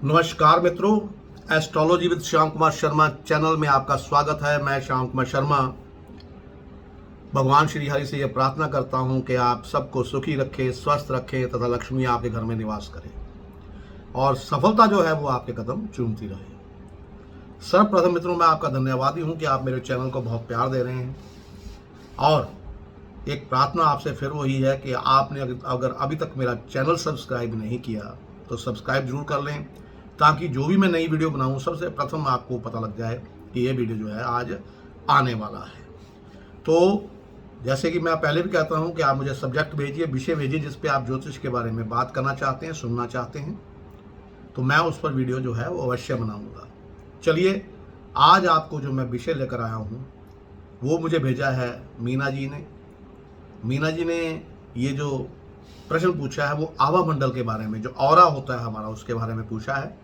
नमस्कार मित्रों, astrology with Shyam Kumar Sharma channel में आपका स्वागत है। मैं श्याम कुमार शर्मा भगवान श्री हरि से यह प्रार्थना करता हूं कि आप सबको सुखी रखे, स्वस्थ रखे तथा लक्ष्मी आपके घर में निवास करे और सफलता जो है वो आपके कदम चूमती रहे। सर्वप्रथम मित्रों, मैं आपका धन्यवादी हूं कि आप मेरे चैनल को बहुत प्यार दे रहे हैं और एक प्रार्थना आपसे फिर वही है कि आपने अगर अभी तक मेरा चैनल सब्सक्राइब नहीं किया तो सब्सक्राइब जरूर कर लें, ताकि जो भी मैं नई वीडियो बनाऊं सबसे प्रथम आपको पता लग जाए कि ये वीडियो जो है आज आने वाला है। तो जैसे कि मैं पहले भी कहता हूं कि आप मुझे सब्जेक्ट भेजिए, विषय भेजिए जिस पे आप ज्योतिष के बारे में बात करना चाहते हैं, सुनना चाहते हैं, तो मैं उस पर वीडियो जो है वो अवश्य बनाऊंगा। चलिए, आज आपको जो मैं विषय लेकर आया हूँ वो मुझे भेजा है मीना जी ने। मीना जी ने ये जो प्रश्न पूछा है वो आभा मंडल के बारे में, जो ऑरा होता है हमारा, उसके बारे में पूछा है।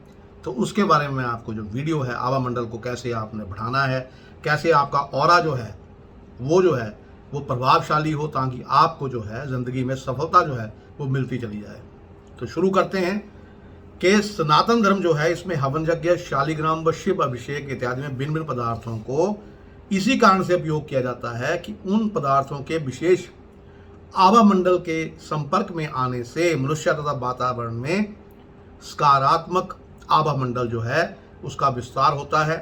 तो उसके बारे में आपको जो वीडियो है, आभा मंडल को कैसे आपने बढ़ाना है, कैसे आपका ऑरा जो है वो प्रभावशाली हो, ताकि आपको जो है जिंदगी में सफलता जो है वो मिलती चली जाए। तो शुरू करते हैं कि सनातन धर्म जो है इसमें हवन यज्ञ, शालिग्राम व शिव अभिषेक इत्यादि में भिन्न भिन्न पदार्थों को इसी कारण से उपयोग किया जाता है कि उन पदार्थों के विशेष आभा मंडल के संपर्क में आने से मनुष्य तथा वातावरण में सकारात्मक आभा मंडल जो है उसका विस्तार होता है।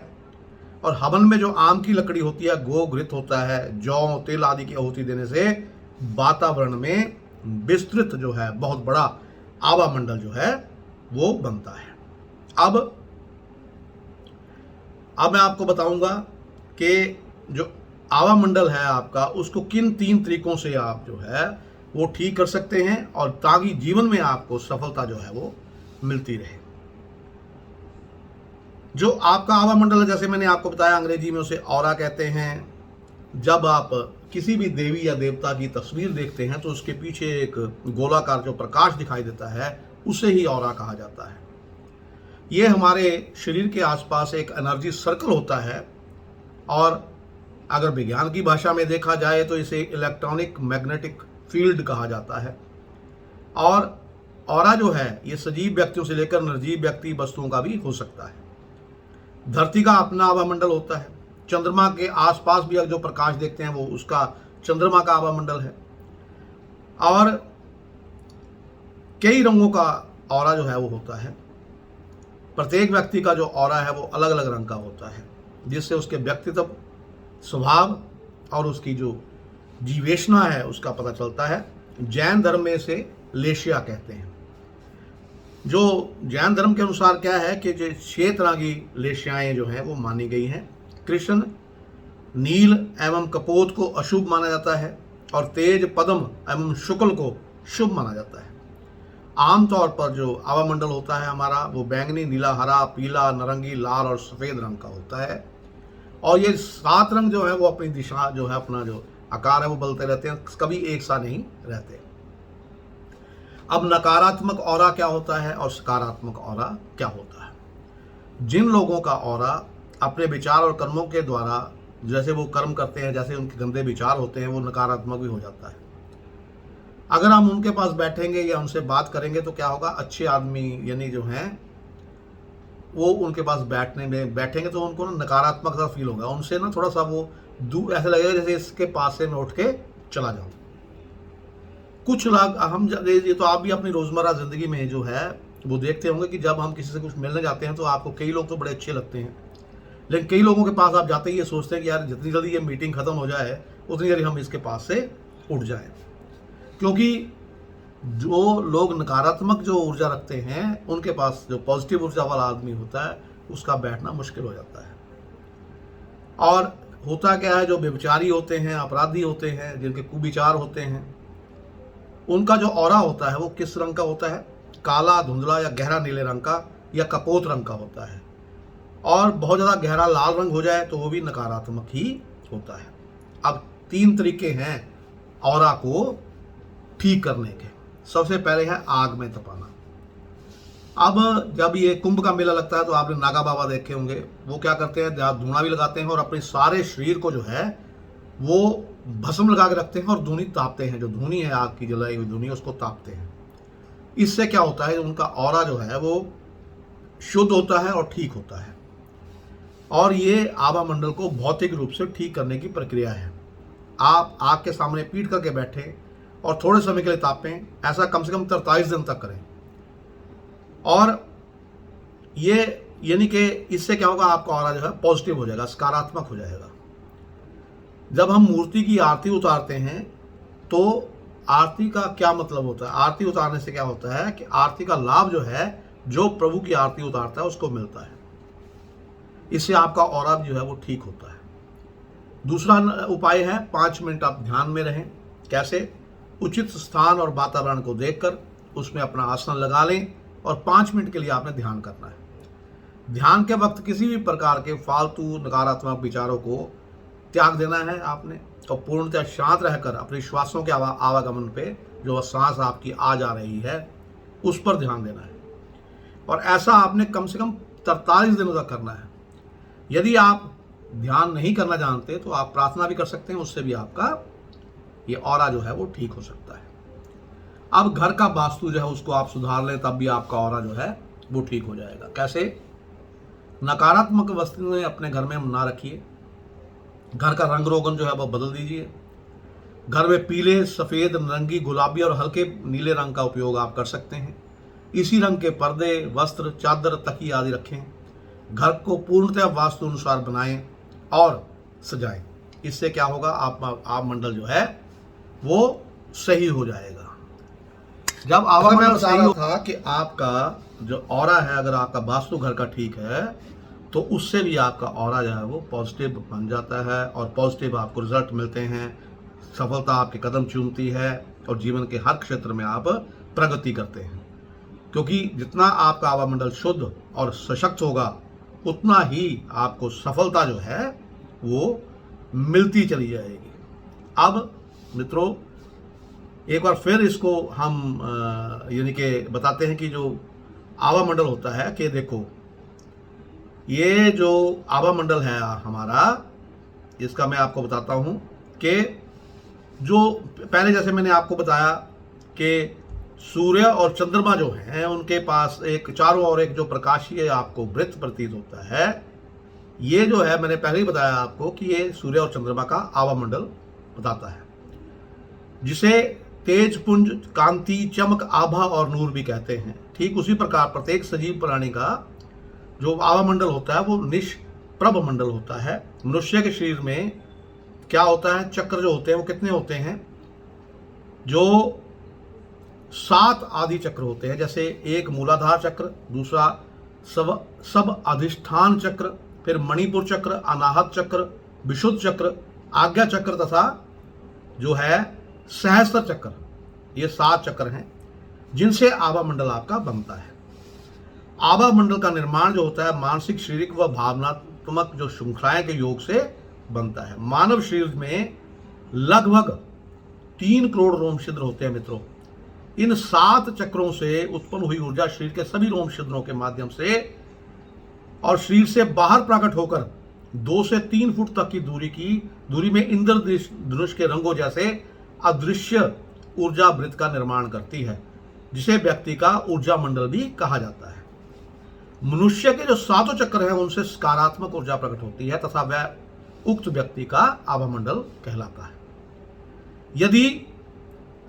और हवन में जो आम की लकड़ी होती है, गो घृत होता है, जौ तिल आदि की आहुति देने से वातावरण में विस्तृत जो है बहुत बड़ा आभा मंडल जो है वो बनता है। अब मैं आपको बताऊंगा कि जो आभा मंडल है आपका, उसको किन 3 तरीकों से आप जो है वो ठीक कर सकते हैं और ताकि जीवन में आपको सफलता जो है वो मिलती रहे। जो आपका आभा मंडल है, जैसे मैंने आपको बताया, अंग्रेजी में उसे ऑरा कहते हैं। जब आप किसी भी देवी या देवता की तस्वीर देखते हैं तो उसके पीछे एक गोलाकार जो प्रकाश दिखाई देता है उसे ही ऑरा कहा जाता है। ये हमारे शरीर के आसपास एक एनर्जी सर्कल होता है और अगर विज्ञान की भाषा में देखा जाए तो इसे इलेक्ट्रॉनिक मैग्नेटिक फील्ड कहा जाता है। और ऑरा जो है ये सजीव व्यक्तियों से लेकर निर्जीव व्यक्ति वस्तुओं का भी हो सकता है। धरती का अपना आभा मंडल होता है। चंद्रमा के आसपास भी जो प्रकाश देखते हैं वो उसका चंद्रमा का आभा मंडल है। और कई रंगों का ऑरा जो है वो होता है। प्रत्येक व्यक्ति का जो ऑरा है वो अलग अलग रंग का होता है, जिससे उसके व्यक्तित्व, स्वभाव और उसकी जो जीवेशना है उसका पता चलता है। जैन धर्म में इसे लेशिया कहते हैं। जो जैन धर्म के अनुसार क्या है कि जो 6 तरह की लेशियाएं जो हैं वो मानी गई हैं। कृष्ण, नील एवं कपोत को अशुभ माना जाता है और तेज, पद्म एवं शुक्ल को शुभ माना जाता है। आमतौर पर जो आभा मंडल होता है हमारा वो बैंगनी, नीला, हरा, पीला, नारंगी, लाल और सफ़ेद रंग का होता है। और ये 7 रंग जो है वो अपनी दिशा जो है, अपना जो आकार है वो बदलते रहते हैं, कभी एक सा नहीं रहते। अब नकारात्मक ऑरा क्या होता है और सकारात्मक ऑरा क्या होता है? जिन लोगों का ऑरा अपने विचार और कर्मों के द्वारा जैसे वो कर्म करते हैं, जैसे उनके गंदे विचार होते हैं, वो नकारात्मक भी हो जाता है। अगर हम उनके पास बैठेंगे या उनसे बात करेंगे तो क्या होगा, अच्छे आदमी यानी जो हैं वो उनके पास बैठेंगे तो उनको ना नकारात्मक सा फील होगा, उनसे ना थोड़ा सा वो दूर ऐसा लगेगा जैसे इसके पास से मैं उठ के चला जाऊं। कुछ लोग हम ये तो आप भी अपनी रोजमर्रा जिंदगी में जो है वो देखते होंगे कि जब हम किसी से कुछ मिलने जाते हैं तो आपको कई लोग तो बड़े अच्छे लगते हैं, लेकिन कई लोगों के पास आप जाते ही ये सोचते हैं कि यार जितनी जल्दी ये मीटिंग खत्म हो जाए उतनी जल्दी हम इसके पास से उठ जाएं। क्योंकि जो लोग नकारात्मक जो ऊर्जा रखते हैं उनके पास जो पॉजिटिव ऊर्जा वाला आदमी होता है उसका बैठना मुश्किल हो जाता है। और होता क्या है, जो व्यभिचारी होते हैं, अपराधी होते हैं, जिनके कुविचार होते हैं, उनका जो ऑरा होता है वो किस रंग का होता है? काला, धुंधला या गहरा नीले रंग का या कपोत रंग का होता है। और बहुत ज़्यादा गहरा लाल रंग हो जाए तो वो भी नकारात्मक ही होता है। अब 3 तरीके हैं ऑरा को ठीक करने के। सबसे पहले है आग में तपाना। अब जब ये कुंभ का मेला लगता है तो आपने नागा बाबा देखे होंगे, वो क्या करते हैं, धुआं भी लगाते हैं और अपने सारे शरीर को जो है वो भस्म लगा के रखते हैं और धूनी तापते हैं। जो धूनी है, आग की जलाई हुई धूनी, उसको तापते हैं। इससे क्या होता है, उनका ऑरा जो है वो शुद्ध होता है और ठीक होता है। और ये आभा मंडल को भौतिक रूप से ठीक करने की प्रक्रिया है। आप आग के सामने पीट करके बैठे और थोड़े समय के लिए तापें, ऐसा कम से कम 43 दिन तक करें। और ये यानी कि इससे क्या होगा, आपका ऑरा जो है पॉजिटिव हो जाएगा, सकारात्मक हो जाएगा। जब हम मूर्ति की आरती उतारते हैं तो आरती का क्या मतलब होता है? आरती उतारने से क्या होता है कि आरती का लाभ जो है, जो प्रभु की आरती उतारता है उसको मिलता है। इससे आपका ऑरा जो है वो ठीक होता है। दूसरा उपाय है 5 मिनट आप ध्यान में रहें। कैसे? उचित स्थान और वातावरण को देखकर उसमें अपना आसन लगा लें और 5 मिनट के लिए आपने ध्यान करना है। ध्यान के वक्त किसी भी प्रकार के फालतू नकारात्मक विचारों को त्याग देना है आपने, और पूर्णतः शांत रहकर अपने श्वासों के आवागमन पे, जो सांस आपकी आ जा रही है उस पर ध्यान देना है। और ऐसा आपने कम से कम 43 दिनों तक करना है। यदि आप ध्यान नहीं करना जानते तो आप प्रार्थना भी कर सकते हैं, उससे भी आपका ये ऑरा जो है वो ठीक हो सकता है। अब घर का वास्तु जो है उसको आप सुधार लें, तब भी आपका ऑरा जो है वो ठीक हो जाएगा। कैसे? नकारात्मक वस्तुएं अपने घर में ना रखिए। घर का रंग रोगन जो है वो बदल दीजिए। घर में पीले, सफ़ेद, नारंगी, गुलाबी और हल्के नीले रंग का उपयोग आप कर सकते हैं। इसी रंग के पर्दे, वस्त्र, चादर, तकिए आदि रखें। घर को पूर्णतः वास्तु अनुसार बनाएं और सजाएं। इससे क्या होगा, आप मंडल जो है वो सही हो जाएगा। जब आवा मंडल सही हो था कि आपका जो ऑरा है, अगर आपका वास्तु घर का ठीक है तो उससे भी आपका ऑरा जो है वो पॉजिटिव बन जाता है और पॉजिटिव आपको रिजल्ट मिलते हैं। सफलता आपके कदम चूमती है और जीवन के हर क्षेत्र में आप प्रगति करते हैं। क्योंकि जितना आपका आवा मंडल शुद्ध और सशक्त होगा उतना ही आपको सफलता जो है वो मिलती चली जाएगी। अब मित्रों, एक बार फिर इसको हम यानी कि बताते हैं कि जो आवा मंडल होता है, कि देखो ये जो आभा मंडल है हमारा, इसका मैं आपको बताता हूं कि जो पहले जैसे मैंने आपको बताया कि सूर्य और चंद्रमा जो हैं उनके पास एक चारों ओर एक जो प्रकाशीय आपको वृत्त प्रतीत होता है। ये जो है मैंने पहले ही बताया आपको कि ये सूर्य और चंद्रमा का आभा मंडल बताता है, जिसे तेज पुंज, कांति, चमक, आभा और नूर भी कहते हैं। ठीक उसी प्रकार प्रत्येक सजीव प्राणी का जो आभा मंडल होता है वो निष्प्रभ मंडल होता है। मनुष्य के शरीर में क्या होता है, चक्र जो होते हैं वो कितने होते हैं? जो 7 आदि चक्र होते हैं। जैसे एक मूलाधार चक्र, दूसरा सब अधिष्ठान चक्र, फिर मणिपुर चक्र, अनाहत चक्र, विशुद्ध चक्र, आज्ञा चक्र तथा जो है सहस्त्र चक्र। ये 7 चक्र हैं जिनसे आभा मंडल आपका बनता है। आभा मंडल का निर्माण जो होता है मानसिक, शारीरिक व भावनात्मक जो श्रृंखलाएं के योग से बनता है। मानव शरीर में लगभग 3 करोड़ रोम छिद्र होते हैं मित्रों। इन 7 चक्रों से उत्पन्न हुई ऊर्जा शरीर के सभी रोम छिद्रों के माध्यम से और शरीर से बाहर प्रकट होकर 2 से 3 फुट तक की दूरी में इंद्रधनुष के रंगों जैसे अदृश्य ऊर्जा वृत्त का निर्माण करती है, जिसे व्यक्ति का ऊर्जा मंडल भी कहा जाता है। मनुष्य के जो 7 चक्र हैं उनसे सकारात्मक ऊर्जा प्रकट होती है तथा वह उक्त व्यक्ति का आभा मंडल कहलाता है। यदि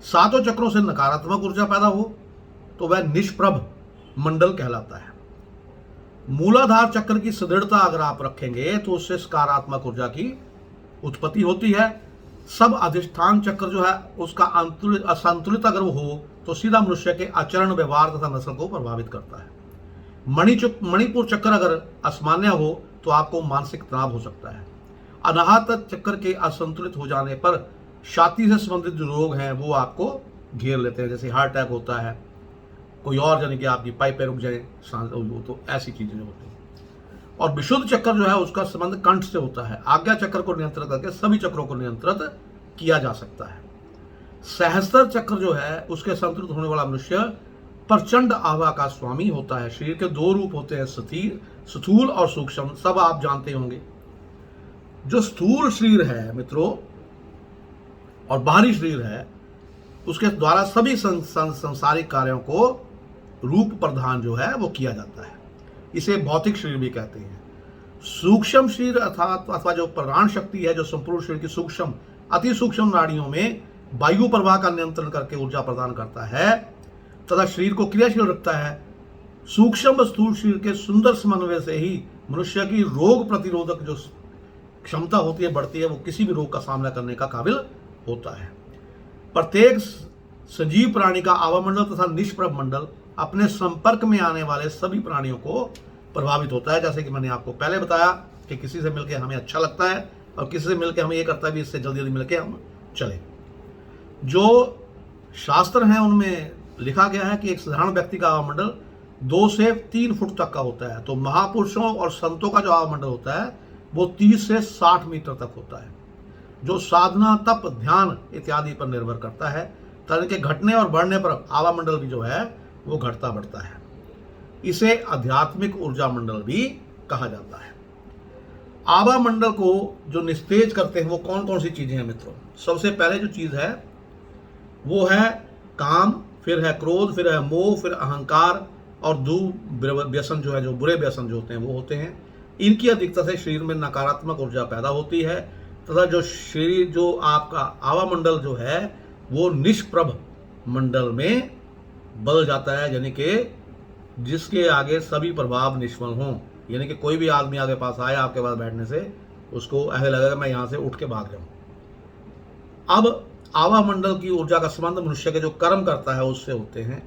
7 चक्रों से नकारात्मक ऊर्जा पैदा हो तो वह निष्प्रभ मंडल कहलाता है। मूलाधार चक्र की सुदृढ़ता अगर आप रखेंगे तो उससे सकारात्मक ऊर्जा की उत्पत्ति होती है। सब अधिष्ठान चक्र जो है उसका असंतुलित अगर वो हो तो सीधा मनुष्य के आचरण, व्यवहार तथा नस्ल को प्रभावित करता है। मणिपुर चक्र अगर असामान्य हो तो आपको मानसिक तनाव हो सकता है। अनाहत चक्र के असंतुलित हो जाने पर छाती से संबंधित जो रोग हैं वो आपको घेर लेते हैं, जैसे हार्ट अटैक होता है, कोई और यानी कि आपकी पाइपें रुक जाए, तो ऐसी चीजें होती हैं। और विशुद्ध चक्र जो है उसका संबंध कंठ से होता है। आज्ञा चक्र को नियंत्रित करके सभी चक्रों को नियंत्रित किया जा सकता है। सहस्त्र चक्र जो है उसके संतुलित होने वाला मनुष्य प्रचंड आभा का स्वामी होता है। शरीर के 2 रूप होते हैं, स्थूल और सूक्ष्म, सब आप जानते होंगे। जो स्थूल शरीर है मित्रों और बाहरी शरीर है उसके द्वारा सभी संसारिक कार्यों को रूप प्रदान जो है वो किया जाता है। इसे भौतिक शरीर भी कहते हैं। सूक्ष्म शरीर अथवा जो प्राण शक्ति है, जो संपूर्ण शरीर की सूक्ष्म अति सूक्ष्म नाड़ियों में वायु प्रवाह का नियंत्रण करके ऊर्जा प्रदान करता है तथा शरीर को क्रियाशील रखता है। सूक्ष्म व स्थूल शरीर के सुंदर समन्वय से ही मनुष्य की रोग प्रतिरोधक जो क्षमता होती है, बढ़ती है, वो किसी भी रोग का सामना करने का काबिल होता है। प्रत्येक सजीव प्राणी का आवामंडल तथा निष्प्रभ मंडल अपने संपर्क में आने वाले सभी प्राणियों को प्रभावित होता है। जैसे कि मैंने आपको पहले बताया कि किसी से मिलकर हमें अच्छा लगता है और किसी से मिलकर हमें ये करता है भी इससे जल्दी जल्दी मिलकर हम चले। जो शास्त्र हैं उनमें लिखा गया है कि एक साधारण व्यक्ति का आवामंडल 2 से 3 फुट तक का होता है, तो महापुरुषों और संतों का जो आवामंडल होता है वो 30 से 60 मीटर तक होता है, जो साधना, तप, ध्यान इत्यादि पर निर्भर करता है। तन के घटने और बढ़ने पर आवामंडल भी जो है वो घटता बढ़ता है। इसे आध्यात्मिक ऊर्जा मंडल भी कहा जाता है। आवामंडल को जो निस्तेज करते हैं वो कौन कौन सी चीजें हैं मित्रों? सबसे पहले जो चीज है वो है काम, फिर है क्रोध, फिर है मोह, फिर अहंकार और व्यसन जो है, जो बुरे व्यसन जो होते हैं वो होते हैं। इनकी अधिकता से शरीर में नकारात्मक ऊर्जा पैदा होती है तथा जो शरीर जो आपका आवामंडल जो है वो निष्प्रभ मंडल में बदल जाता है, यानी कि जिसके आगे सभी प्रभाव निष्फल हों। यानी कि कोई भी आदमी आगे पास आए आपके पास बैठने से उसको ऐसे लगेगा मैं यहाँ से उठ के भाग जाऊं। अब आवामंडल की ऊर्जा का संबंध मनुष्य के जो कर्म करता है उससे होते हैं।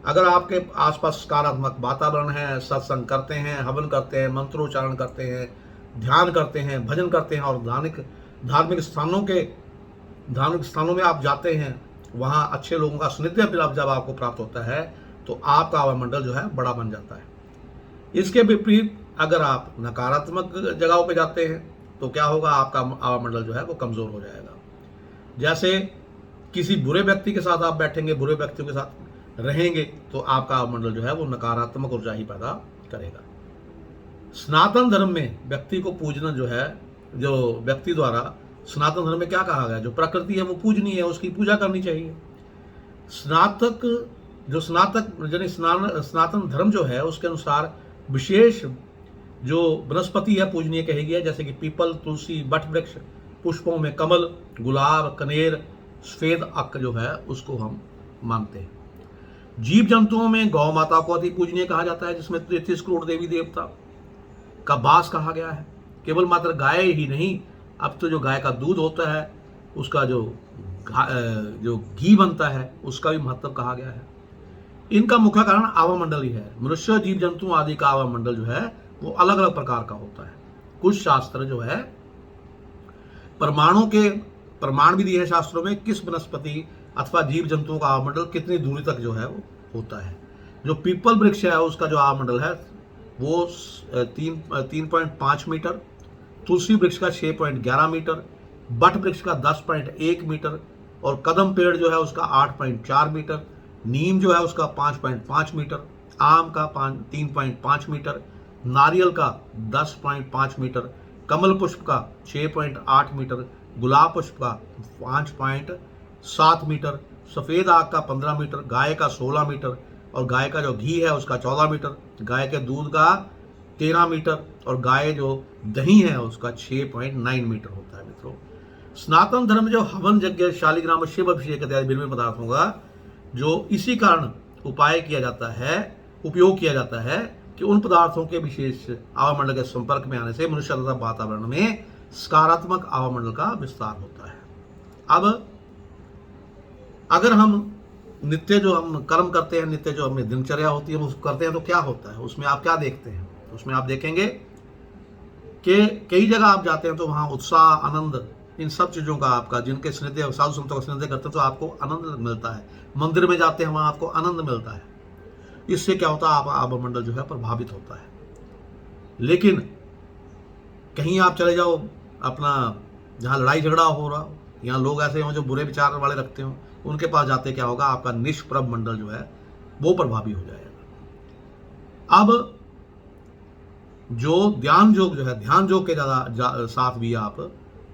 अगर आपके आसपास सकारात्मक वातावरण है, सत्संग करते हैं, हवन करते हैं, मंत्रोच्चारण करते हैं, ध्यान करते हैं, भजन करते हैं और धार्मिक स्थानों में आप जाते हैं, वहाँ अच्छे लोगों का सानिध्य जब आपको प्राप्त होता है तो आपका आवामंडल जो है बड़ा बन जाता है। इसके विपरीत अगर आप नकारात्मक जगहों पे जाते हैं तो क्या होगा, आपका आवामंडल जो है वो कमजोर हो जाएगा। जैसे किसी बुरे व्यक्ति के साथ आप बैठेंगे, बुरे व्यक्तियों के साथ रहेंगे तो आपका आवामंडल जो है वो नकारात्मक ऊर्जा ही पैदा करेगा। सनातन धर्म में व्यक्ति को पूजना जो है, जो व्यक्ति द्वारा सनातन धर्म में क्या कहा गया, जो प्रकृति है वो पूजनीय है, उसकी पूजा करनी चाहिए। सनातन धर्म जो है उसके अनुसार विशेष जो वनस्पति है पूजनीय कही गई है, जैसे कि पीपल, तुलसी, बट वृक्ष, पुष्पों में कमल, गुलाब, कनेर, सफेद अक जो है उसको हम मानते हैं। जीव जंतुओं में गौ माता को अति पूजनीय कहा जाता है, जिसमें 33 करोड़ देवी देवता का वास कहा गया है। केवल मात्र गाय ही नहीं, अब तो जो गाय का दूध होता है उसका जो घी बनता है उसका भी महत्व कहा गया है। इनका मुख्य कारण आवामंडल ही है। मनुष्य, जीव जंतु आदि का आवामंडल जो है वो अलग अलग प्रकार का होता है। कुछ शास्त्र जो है प्रमाण भी दिए हैं शास्त्रों में किस वनस्पति अथवा जीव जंतुओं का आवामंडल कितनी दूरी तक जो है वो होता है। जो पीपल वृक्ष है उसका जो आवामंडल है वो 3.5 मीटर, तुलसी वृक्ष का 6.11 मीटर, बट वृक्ष का 10.1 मीटर और कदम पेड़ जो है उसका 8.4 मीटर, नीम जो है उसका 5.5 मीटर, आम का 3.5 मीटर, नारियल का 10.5 मीटर, कमल पुष्प का 6.8 मीटर, गुलाब पुष्प का 5.7 मीटर, सफ़ेद आग का 15 मीटर, गाय का 16 मीटर और गाय का जो घी है उसका 14 मीटर, गाय के दूध का 13 मीटर और गाय जो दही है उसका 6.9 मीटर होता है। मित्रों, सनातन धर्म जो हवन, यज्ञ, शालिग्राम, शिव अभिषेक इत्यादि विभिन्न पदार्थों का जो इसी कारण उपयोग किया जाता है कि उन पदार्थों के विशेष आवामंडल के संपर्क में आने से मनुष्य तथा वातावरण में सकारात्मक आवामंडल का विस्तार होता है। अब अगर हम नित्य जो हम कर्म करते हैं, नित्य जो हमें दिनचर्या होती है वो करते हैं तो क्या होता है, उसमें आप क्या देखते हैं? उसमें आप देखेंगे कि कई जगह आप जाते हैं तो वहाँ उत्साह, आनंद, इन सब चीज़ों का आपका जिनके सानिध्य साधु संतों का सानिध्य करते हैं तो आपको आनंद मिलता है। मंदिर में जाते हैं वहाँ आपको आनंद मिलता है। इससे क्या होता है, आप आवामंडल जो है प्रभावित होता है। लेकिन कहीं आप चले जाओ अपना जहाँ लड़ाई झगड़ा हो रहा हो, यहाँ लोग ऐसे हों जो बुरे विचार वाले रखते हो, उनके पास जाते क्या होगा, आपका निष्प्रभ मंडल जो है वो प्रभावी हो जाएगा। अब जो ध्यान योग जो है, ध्यान योग के ज़्यादा साथ भी आप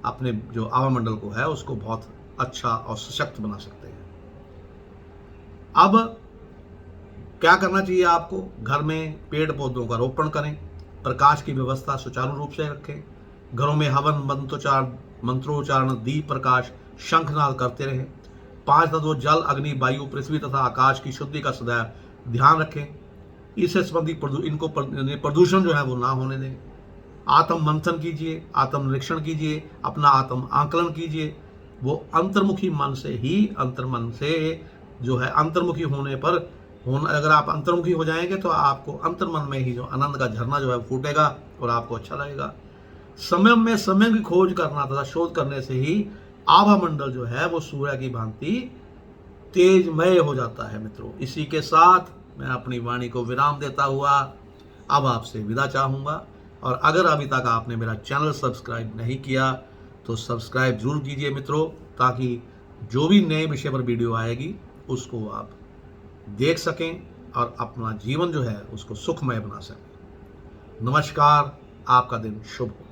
अपने जो आवामंडल को है उसको बहुत अच्छा और सशक्त बना सकते हैं। अब क्या करना चाहिए आपको? घर में पेड़ पौधों का रोपण करें, प्रकाश की व्यवस्था सुचारू रूप से रखें, घरों में हवन मंत्रोच्चारण दीप प्रकाश शंखनाद करते रहें। 5 तत्वों जल अग्नि वायु पृथ्वी तथा आकाश की शुद्धि का सदैव ध्यान रखें। इससे संबंधित प्रदूषण जो है वो ना होने दें। आत्म मंथन कीजिए, आत्म निरीक्षण कीजिए, अपना आत्म आंकलन कीजिए। वो अंतर्मुखी मन से ही, अंतर्मन से जो है अंतर्मुखी होने पर अगर आप अंतर्मुखी हो जाएंगे तो आपको अंतर्मन में ही जो आनंद का झरना जो है फूटेगा और आपको अच्छा लगेगा। समय में समय की खोज करना तथा शोध करने से ही आभा मंडल जो है वो सूर्य की भांति तेजमय हो जाता है। मित्रों, इसी के साथ मैं अपनी वाणी को विराम देता हुआ अब आपसे विदा चाहूँगा। और अगर अभी तक आपने मेरा चैनल सब्सक्राइब नहीं किया तो सब्सक्राइब जरूर कीजिए मित्रों, ताकि जो भी नए विषय पर वीडियो आएगी उसको आप देख सकें और अपना जीवन जो है उसको सुखमय बना सकें। नमस्कार, आपका दिन शुभ हो।